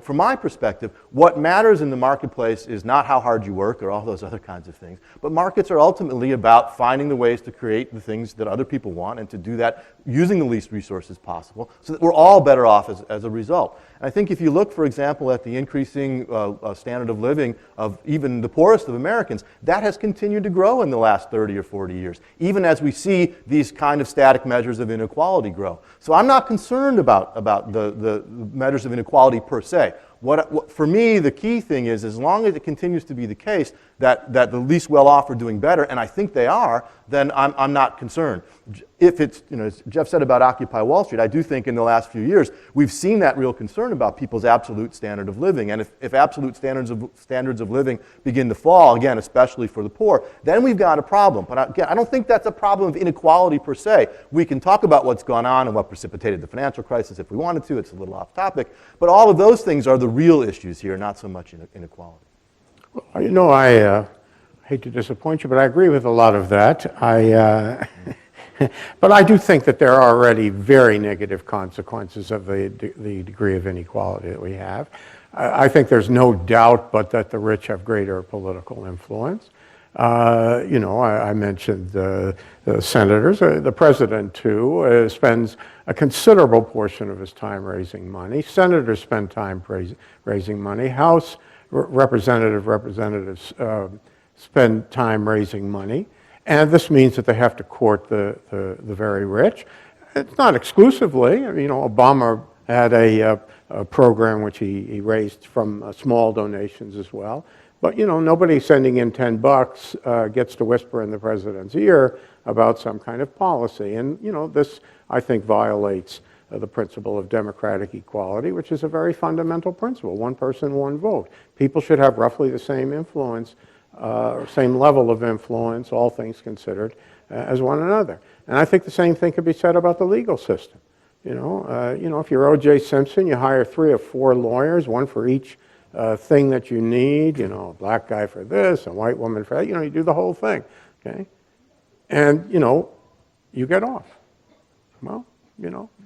from my perspective, what matters in the marketplace is not how hard you work or all those other kinds of things. But markets are ultimately about finding the ways to create the things that other people want and to do that using the least resources possible so that we're all better off as a result. And I think if you look, for example, at the increasing standard of living of even the poorest of Americans, that has continued to grow in the last 30 or 40 years, even as we see these kind of static measures of inequality grow. So I'm not concerned about the measures of inequality per se. For me, the key thing is, as long as it continues to be the case that the least well-off are doing better, and I think they are, then I'm not concerned. If it's, as Jeff said about Occupy Wall Street, I do think in the last few years we've seen that real concern about people's absolute standard of living. And if absolute standards of living begin to fall, again, especially for the poor, then we've got a problem. But again, I don't think that's a problem of inequality per se. We can talk about what's gone on and what precipitated the financial crisis if we wanted to. It's a little off topic. But all of those things are the real issues here, not so much inequality. Well, I hate to disappoint you, but I agree with a lot of that. But I do think that there are already very negative consequences of the degree of inequality that we have. I think there's no doubt but that the rich have greater political influence. I mentioned the senators. The president, too, spends a considerable portion of his time raising money. Senators spend time raising money. House representatives spend time raising money. And this means that they have to court the very rich. It's not exclusively. Obama had a program which he raised from small donations as well. But, nobody sending in $10 gets to whisper in the president's ear about some kind of policy. And, this, I think, violates the principle of democratic equality, which is a very fundamental principle. One person, one vote. People should have roughly the same influence, same level of influence, all things considered, as one another. And I think the same thing could be said about the legal system. If you're O.J. Simpson, you hire 3 or 4 lawyers, one for each thing that you need, a black guy for this, a white woman for that, you do the whole thing, okay? And, you get off. Well,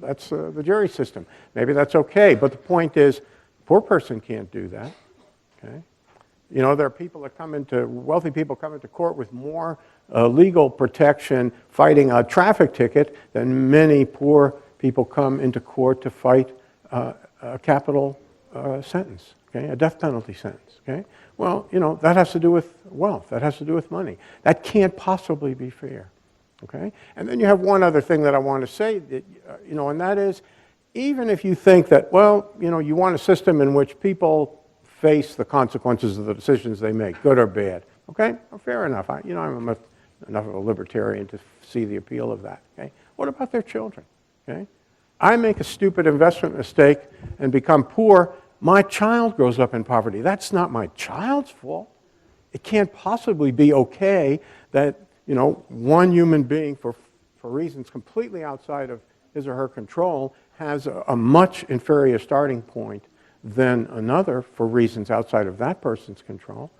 that's the jury system. Maybe that's okay, but the point is, poor person can't do that, okay? There are wealthy people come into court with more legal protection fighting a traffic ticket than many poor people come into court to fight a capital sentence, okay, a death penalty sentence, okay? Well, that has to do with wealth. That has to do with money. That can't possibly be fair, okay? And then you have one other thing that I want to say, that, and that is, even if you think that, you want a system in which people face the consequences of the decisions they make, good or bad. Okay, well, fair enough. I'm enough of a libertarian to see the appeal of that. Okay, what about their children? Okay, I make a stupid investment mistake and become poor. My child grows up in poverty. That's not my child's fault. It can't possibly be okay that one human being, for reasons completely outside of his or her control, has a much inferior starting point than another for reasons outside of that person's control.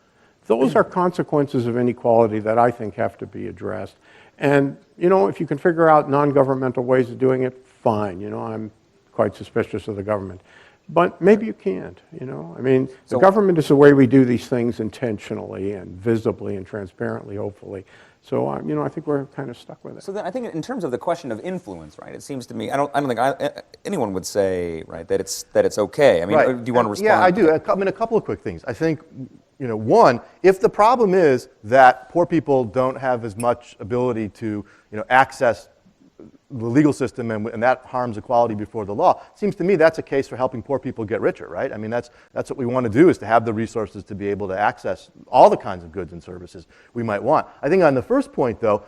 Those are consequences of inequality that I think have to be addressed. And, if you can figure out non-governmental ways of doing it, fine. I'm quite suspicious of the government. But maybe you can't, the government is the way we do these things intentionally and visibly and transparently, hopefully. So, I think we're kind of stuck with it. So then I think in terms of the question of influence, right, it seems to me, I don't think anyone would say, right, that it's okay. I mean, right. Do you want to respond? Yeah, I do. A couple of quick things. I think, one, if the problem is that poor people don't have as much ability to, access the legal system and that harms equality before the law. Seems to me that's a case for helping poor people get richer, right? I mean, that's what we want to do, is to have the resources to be able to access all the kinds of goods and services we might want. I think on the first point, though,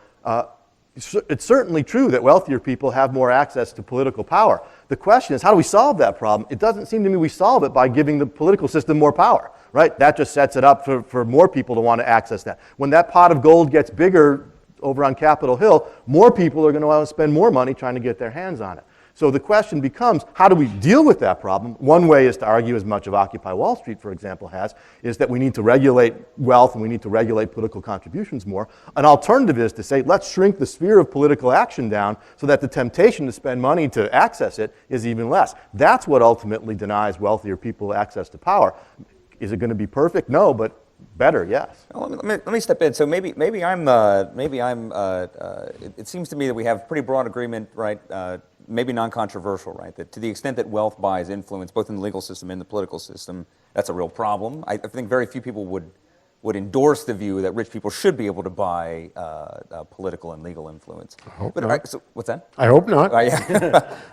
it's certainly true that wealthier people have more access to political power. The question is, how do we solve that problem? It doesn't seem to me we solve it by giving the political system more power, right? That just sets it up for more people to want to access that. When that pot of gold gets bigger over on Capitol Hill, more people are going to want to spend more money trying to get their hands on it. So the question becomes, how do we deal with that problem? One way is to argue, as much of Occupy Wall Street, for example, has, is that we need to regulate wealth and we need to regulate political contributions more. An alternative is to say, let's shrink the sphere of political action down so that the temptation to spend money to access it is even less. That's what ultimately denies wealthier people access to power. Is it going to be perfect? No, but better, yes. Well, let me step in. So maybe I'm. It seems to me that we have pretty broad agreement, right? Maybe non-controversial, right? That to the extent that wealth buys influence, both in the legal system and the political system, that's a real problem. I think very few people would endorse the view that rich people should be able to buy political and legal influence. I hope not. So, what's that? I hope not.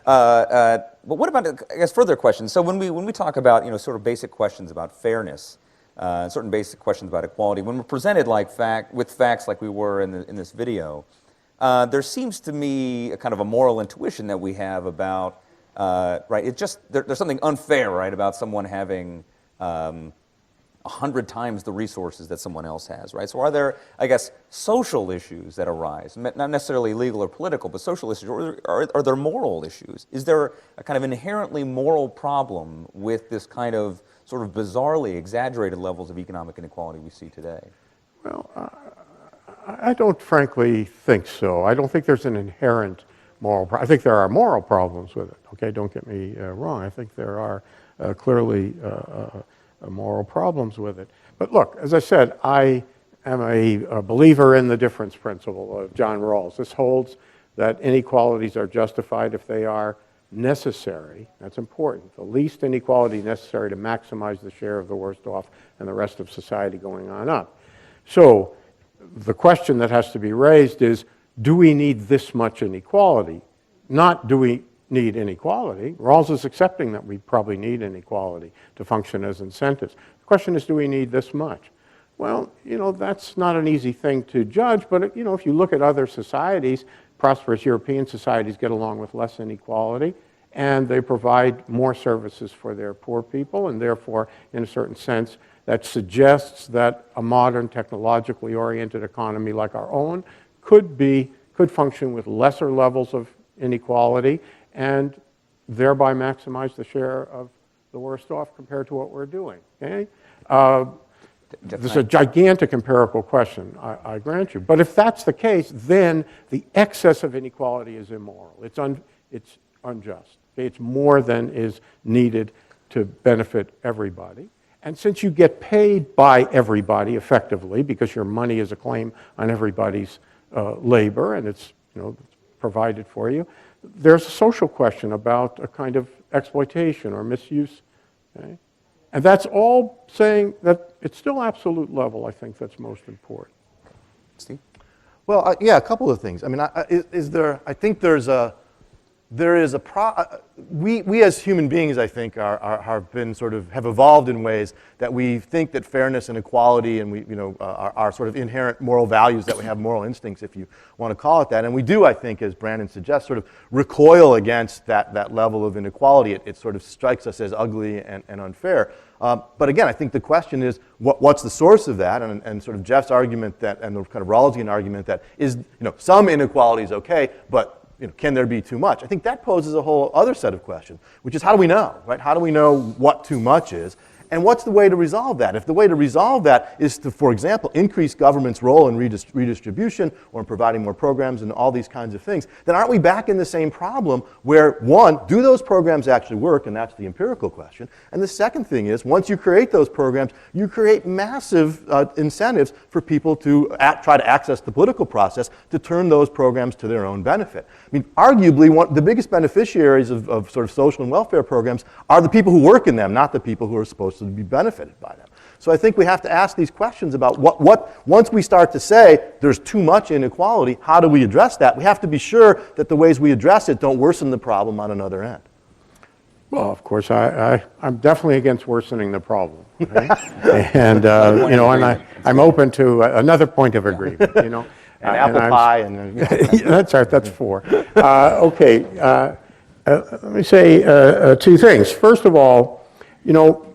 But what about, I guess, further questions? So when we talk about, sort of basic questions about fairness, certain basic questions about equality, when we're presented with facts like we were in this video, there seems to me a kind of a moral intuition that we have about, right, there's something unfair, right, about someone having 100 times the resources that someone else has, right? So are there, I guess, social issues that arise, not necessarily legal or political, but social issues, or are there moral issues? Is there a kind of inherently moral problem with this kind of sort of bizarrely exaggerated levels of economic inequality we see today? Well, I don't frankly think so. I don't think there's an inherent moral problem. I think there are moral problems with it, okay? Don't get me wrong. I think there are clearly moral problems with it. But look, as I said, I am a believer in the difference principle of John Rawls. This holds that inequalities are justified if they are necessary. That's important. The least inequality necessary to maximize the share of the worst off and the rest of society going on up. So the question that has to be raised is, do we need this much inequality? Not do we need inequality. Rawls is accepting that we probably need inequality to function as incentives. The question is, do we need this much? Well, that's not an easy thing to judge, but if you look at other societies, prosperous European societies get along with less inequality, and they provide more services for their poor people, and therefore, in a certain sense, that suggests that a modern, technologically oriented economy like our own could function with lesser levels of inequality and thereby maximize the share of the worst off compared to what we're doing. Okay? This is a gigantic empirical question, I grant you. But if that's the case, then the excess of inequality is immoral. It's unjust. Okay? It's more than is needed to benefit everybody. And since you get paid by everybody effectively, because your money is a claim on everybody's labor and it's provided for you, there's a social question about a kind of exploitation or misuse. Okay? And that's all saying that it's still absolute level, I think, that's most important. Steve? Well, yeah, a couple of things. I mean, I think we as human beings, I think, have evolved in ways that we think that fairness and equality and are sort of inherent moral values, that we have moral instincts, if you want to call it that. And we do, I think, as Brandon suggests, sort of recoil against that level of inequality. It sort of strikes us as ugly and unfair. But again, I think the question is, what's the source of that? And sort of Jeff's argument and the kind of Rawlsian argument that is, some inequality is okay, but can there be too much? I think that poses a whole other set of questions, which is, how do we know, right? How do we know what too much is? And what's the way to resolve that? If the way to resolve that is to, for example, increase government's role in redistribution or in providing more programs and all these kinds of things, then aren't we back in the same problem where, one, do those programs actually work? And that's the empirical question. And the second thing is, once you create those programs, you create massive incentives for people to try to access the political process to turn those programs to their own benefit. I mean, arguably, the biggest beneficiaries of sort of social and welfare programs are the people who work in them, not the people who are supposed to be benefited by them. So I think we have to ask these questions about once we start to say there's too much inequality, how do we address that? We have to be sure that the ways we address it don't worsen the problem on another end. Well, of course, I'm definitely against worsening the problem. Right? And, you know, and I'm open to another point of agreement, you know. And apple pie and... That's right, that's 4. Okay, let me say 2 things. First of all, you know,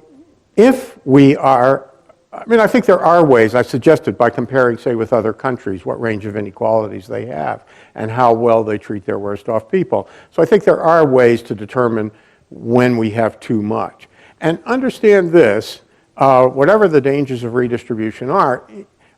if we are, I mean, I think there are ways, I suggested by comparing, say, with other countries, what range of inequalities they have and how well they treat their worst off people. So I think there are ways to determine when we have too much. And understand this, whatever the dangers of redistribution are,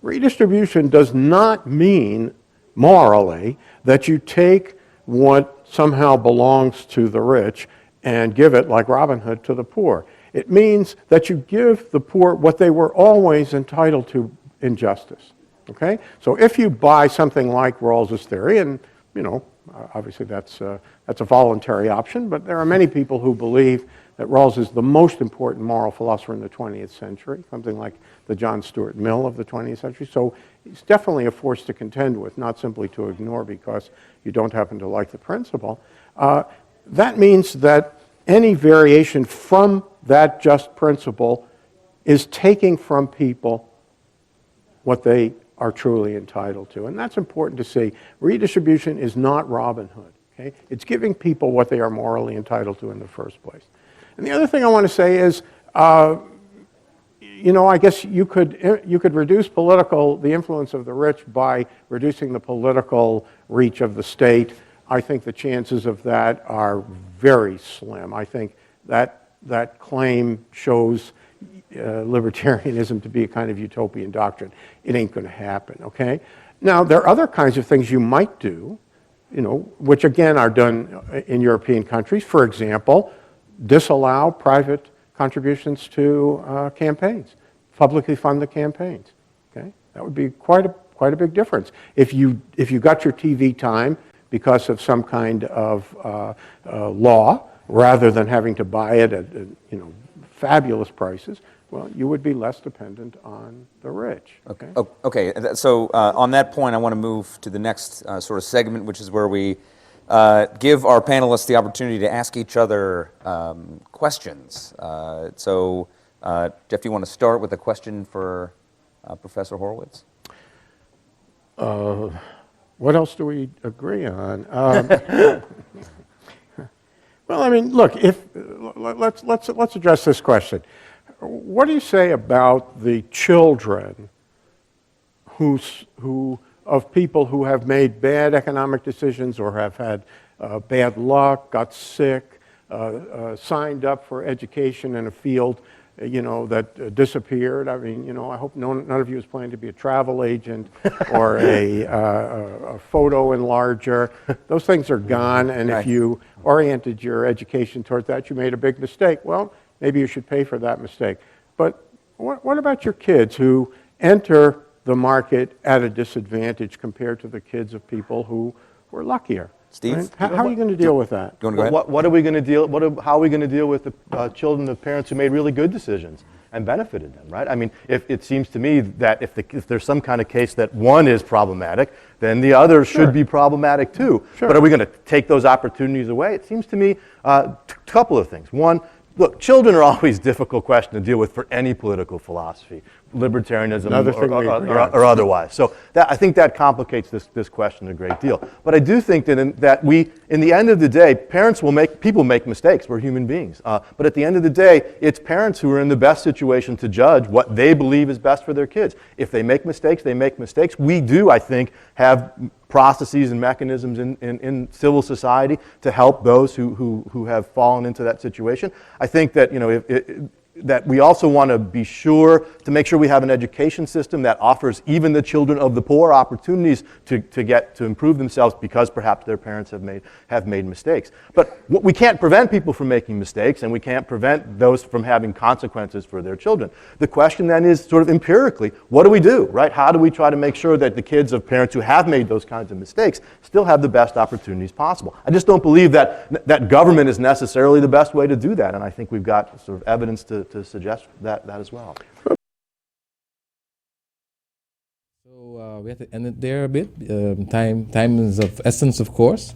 redistribution does not mean morally that you take what somehow belongs to the rich and give it, like Robin Hood, to the poor. It means that you give the poor what they were always entitled to in justice. Okay? So if you buy something like Rawls's theory, and you know, obviously that's a voluntary option, but there are many people who believe that Rawls is the most important moral philosopher in the 20th century, something like the John Stuart Mill of the 20th century. So he's definitely a force to contend with, not simply to ignore because you don't happen to like the principle. That means that any variation from that just principle is taking from people what they are truly entitled to. And that's important to see. Redistribution is not Robin Hood. Okay? It's giving people what they are morally entitled to in the first place. And the other thing I want to say is, you know, I guess you could reduce the influence of the rich by reducing the political reach of the state. I think the chances of that are very slim. I think that claim shows libertarianism to be a kind of utopian doctrine. It ain't going to happen, okay? Now, there are other kinds of things you might do, you know, which again are done in European countries. For example, disallow private contributions to campaigns, publicly fund the campaigns, okay? That would be quite a big difference. If you got your TV time because of some kind of law, rather than having to buy it at you know, fabulous prices, well, you would be less dependent on the rich. Okay. Okay. So on that point, I want to move to the next sort of segment, which is where we give our panelists the opportunity to ask each other questions. So, Jeff, do you want to start with a question for Professor Horowitz? What else do we agree on? Well, I mean, look. Let's address this question. What do you say about the children of people who have made bad economic decisions or have had bad luck, got sick, signed up for education in a field, you know, that disappeared? I mean, you know, I hope none of you is planning to be a travel agent or a photo enlarger. Those things are gone, and if you oriented your education toward that, you made a big mistake. Well, maybe you should pay for that mistake. But what about your kids who enter the market at a disadvantage compared to the kids of people who were luckier? Steve? Right? How are you going to deal with that? You want to go ahead? What are we going to deal? How are we going to deal with the children of parents who made really good decisions and benefited them? Right? I mean, if it seems to me that if there's some kind of case that one is problematic, then the other should be problematic too. Sure. But are we going to take those opportunities away? It seems to me a couple of things. One. Look, children are always a difficult question to deal with for any political philosophy, libertarianism or otherwise. So I think that complicates this question a great deal. But I do think that in the end of the day, people make mistakes. We're human beings. But at the end of the day, it's parents who are in the best situation to judge what they believe is best for their kids. If they make mistakes, they make mistakes. We do, I think, have processes and mechanisms in civil society to help those who have fallen into that situation. I think that, you know, that we also want to be sure to make sure we have an education system that offers even the children of the poor opportunities to improve themselves because perhaps their parents have made mistakes. But we can't prevent people from making mistakes, and we can't prevent those from having consequences for their children. The question then is sort of empirically, what do we do, right? How do we try to make sure that the kids of parents who have made those kinds of mistakes still have the best opportunities possible? I just don't believe that government is necessarily the best way to do that, and I think we've got sort of evidence to suggest that as well. We have to end it there a bit. Time is of essence, of course.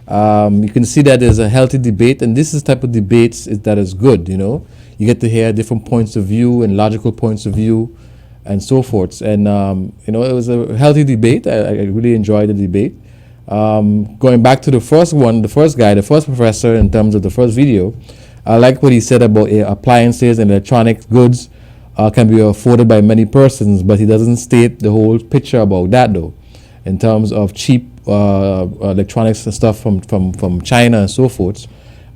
You can see that there's a healthy debate, and this is type of debates that is good. You get to hear different points of view and logical points of view, and so forth. And it was a healthy debate. I really enjoyed the debate. Going back to the first one, the first professor, in terms of the first video, I like what he said about appliances and electronic goods can be afforded by many persons, but he doesn't state the whole picture about that, though, in terms of cheap electronics and stuff from China and so forth.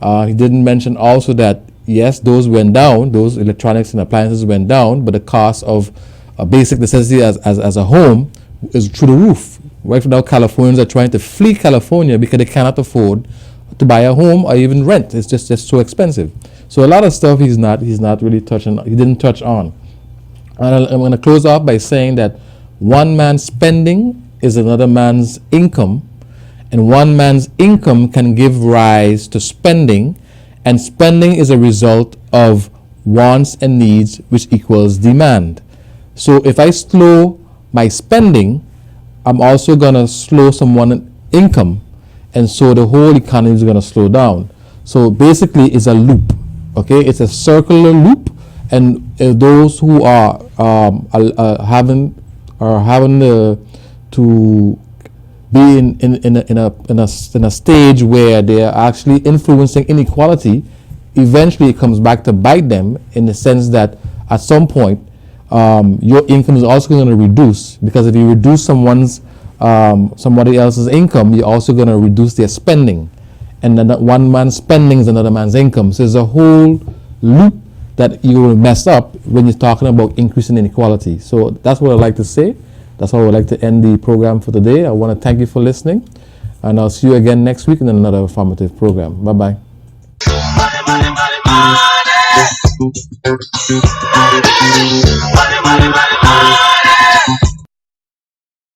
He didn't mention also that, yes, those went down, those electronics and appliances went down, but the cost of a basic necessity as a home is through the roof. Right now, Californians are trying to flee California because they cannot afford to buy a home or even rent. It's just so expensive. So a lot of stuff he's not really touching. He didn't touch on. And I'm going to close off by saying that one man's spending is another man's income, and one man's income can give rise to spending, and spending is a result of wants and needs, which equals demand. So if I slow my spending, I'm also going to slow someone's income, and so the whole economy is going to slow down. So basically, it's a loop. Okay, it's a circular loop, and those who are having to be in a stage where they are actually influencing inequality, eventually it comes back to bite them, in the sense that at some point your income is also going to reduce, because if you reduce somebody else's income, you're also going to reduce their spending. And then one man's spending is another man's income. So there's a whole loop that you will mess up when you're talking about increasing inequality. So that's what I'd like to say. That's how I would like to end the program for today. I want to thank you for listening, and I'll see you again next week in another informative program. Bye-bye. Money, money, money.